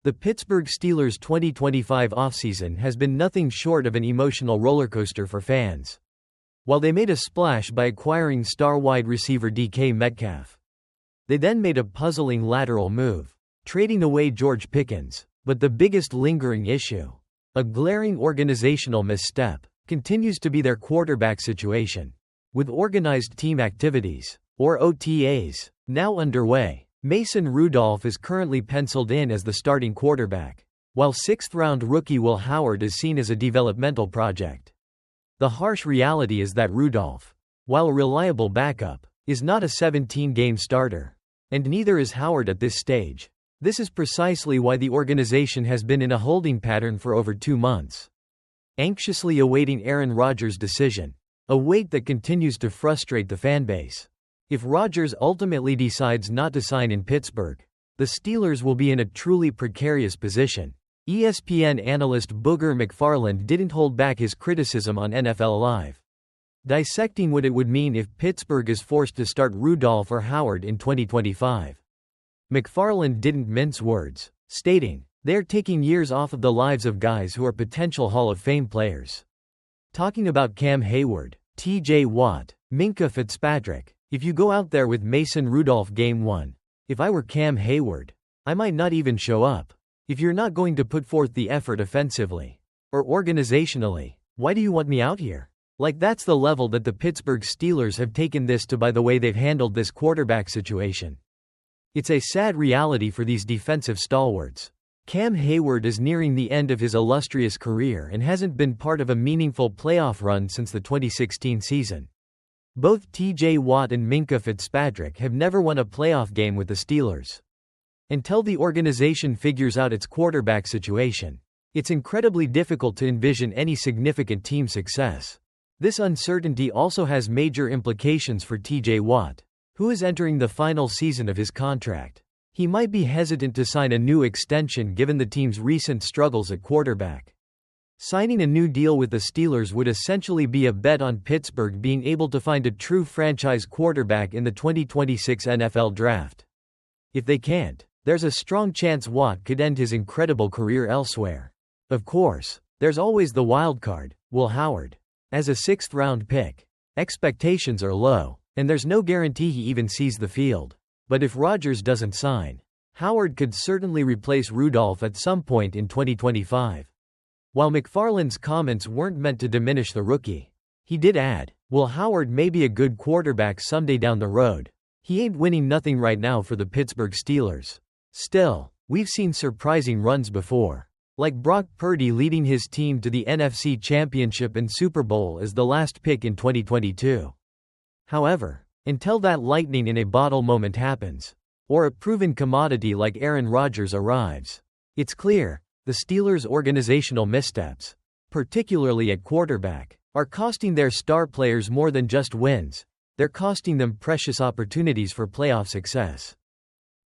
The Pittsburgh Steelers' 2025 offseason has been nothing short of an emotional rollercoaster for fans. While they made a splash by acquiring star wide receiver DK Metcalf, they then made a puzzling lateral move, trading away George Pickens. But the biggest lingering issue, a glaring organizational misstep, continues to be their quarterback situation. With organized team activities, or OTAs, now underway, Mason Rudolph is currently penciled in as the starting quarterback, while sixth-round rookie Will Howard is seen as a developmental project. The harsh reality is that Rudolph, while a reliable backup, is not a 17-game starter. And neither is Howard at this stage. This is precisely why the organization has been in a holding pattern for over 2 months, anxiously awaiting Aaron Rodgers' decision, a wait that continues to frustrate the fanbase. If Rodgers ultimately decides not to sign in Pittsburgh, the Steelers will be in a truly precarious position. ESPN analyst Booger McFarland didn't hold back his criticism on NFL Live, dissecting what it would mean if Pittsburgh is forced to start Rudolph or Howard in 2025. McFarland didn't mince words, stating, "They're taking years off of the lives of guys who are potential Hall of Fame players." Talking about Cam Heyward, TJ Watt, Minkah Fitzpatrick. "If you go out there with Mason Rudolph game 1, if I were Cam Heyward, I might not even show up. If you're not going to put forth the effort offensively or organizationally, why do you want me out here?" Like that's the level that the Pittsburgh Steelers have taken this to by the way they've handled this quarterback situation. It's a sad reality for these defensive stalwarts. Cam Heyward is nearing the end of his illustrious career and hasn't been part of a meaningful playoff run since the 2016 season. Both TJ Watt and Minkah Fitzpatrick have never won a playoff game with the Steelers. Until the organization figures out its quarterback situation, it's incredibly difficult to envision any significant team success. This uncertainty also has major implications for TJ Watt, who is entering the final season of his contract. He might be hesitant to sign a new extension given the team's recent struggles at quarterback. Signing a new deal with the Steelers would essentially be a bet on Pittsburgh being able to find a true franchise quarterback in the 2026 NFL Draft. If they can't, there's a strong chance Watt could end his incredible career elsewhere. Of course, there's always the wild card, Will Howard. As a 6th-round pick, expectations are low, and there's no guarantee he even sees the field. But if Rodgers doesn't sign, Howard could certainly replace Rudolph at some point in 2025. While McFarland's comments weren't meant to diminish the rookie, he did add, "Will Howard may be a good quarterback someday down the road. He ain't winning nothing right now for the Pittsburgh Steelers. Still, we've seen surprising runs before, like Brock Purdy leading his team to the NFC Championship and Super Bowl as the last pick in 2022. However, until that lightning in a bottle moment happens, or a proven commodity like Aaron Rodgers arrives, it's clear the Steelers' organizational missteps, particularly at quarterback, are costing their star players more than just wins. They're costing them precious opportunities for playoff success."